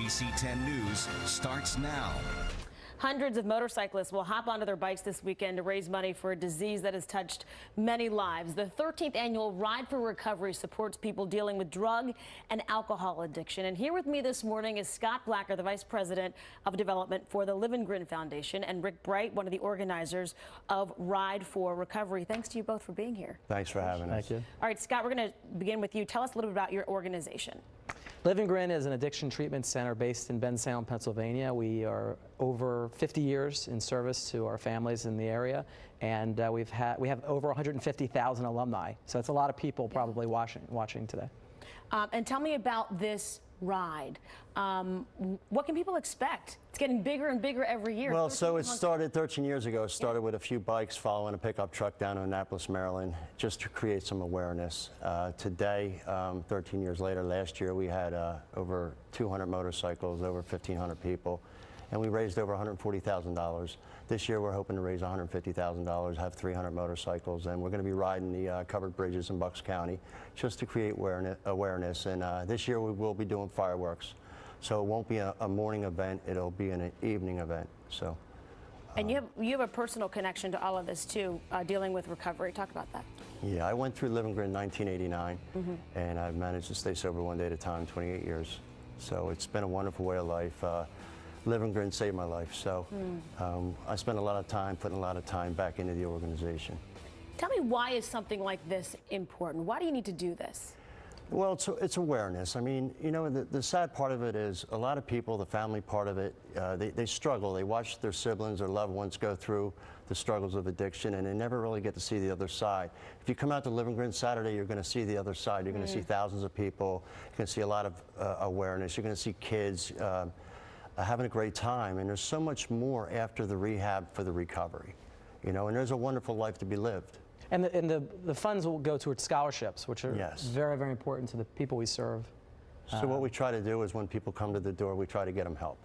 NBC 10 News starts now. Hundreds of motorcyclists will hop onto their bikes this weekend to raise money for a disease that has touched many lives. The 13th annual Ride for Recovery supports people dealing with drug and alcohol addiction. And here with me this morning is Scott Blacker, the Vice President of Development for the Livengrin Foundation, and Rick Bright, one of the organizers of Ride for Recovery. Thanks to you both for being here. Thanks for having us. Thank you. All right, Scott, we're going to begin with you. Tell us a little bit about your organization. Livengrin is an addiction treatment center based in Bensalem, Pennsylvania. We are over 50 years in service to our families in the area, and we have over 150,000 alumni. So it's a lot of people probably watching today. And tell me about this ride. What can people expect? It's getting bigger and bigger every year. Well, so it started 13 years ago. It started with a few bikes following a pickup truck down in Annapolis, Maryland, just to create some awareness. Today, 13 years later, last year we had over 200 motorcycles, over 1,500 people, and we raised over $140,000. This year we're hoping to raise $150,000, have 300 motorcycles, and we're going to be riding the covered bridges in Bucks County just to create awareness. And this year we will be doing fireworks. So it won't be a morning event, it'll be an evening event. So. And you have a personal connection to all of this too, dealing with recovery. Talk about that. Yeah, I went through Livengrin in 1989, and I've managed to stay sober one day at a time, 28 years. So it's been a wonderful way of life. Livengrin saved my life, so I spent a lot of time, putting a lot of time back into the organization. Tell me, why is something like this important? Why do you need to do this? Well, it's awareness. I mean, you know, the sad part of it is a lot of people, the family part of it, they struggle. They watch their siblings or loved ones go through the struggles of addiction, and they never really get to see the other side. If you come out to Livengrin Saturday, you're going to see the other side. You're going to see thousands of people. You're going to see a lot of awareness. You're going to see kids having a great time, and there's so much more after the rehab for the recovery, you know, and there's a wonderful life to be lived. And the funds will go towards scholarships, which are very, very important to the people we serve. So what we try to do is when people come to the door, we try to get them help,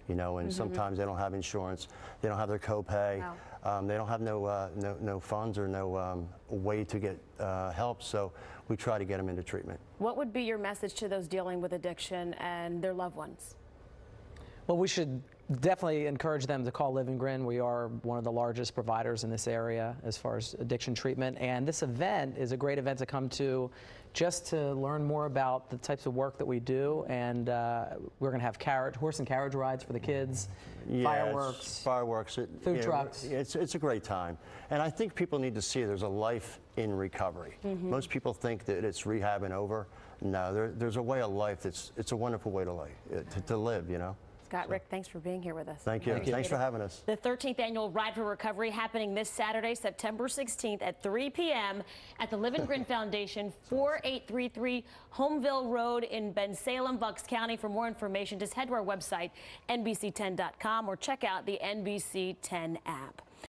you know, and sometimes they don't have insurance, they don't have their copay, they don't have no funds or no way to get help, so we try to get them into treatment. What would be your message to those dealing with addiction and their loved ones? Well, we should definitely encourage them to call Livengrin. We are one of the largest providers in this area as far as addiction treatment, and this event is a great event to come to just to learn more about the types of work that we do. And we're going to have horse and carriage rides for the kids, fireworks, food trucks. It's a great time, and I think people need to see there's a life in recovery. Most people think that it's rehab and over. No, there's a way of life it's a wonderful way to live, you know. Scott, Rick, thanks for being here with us. Thank you. Thanks for having us. The 13th annual Ride for Recovery happening this Saturday, September 16th at 3 p.m. at the Livengrin Foundation, 4833 Hulmveille Road in Bensalem, Bucks County. For more information, just head to our website, NBC10.com, or check out the NBC 10 app.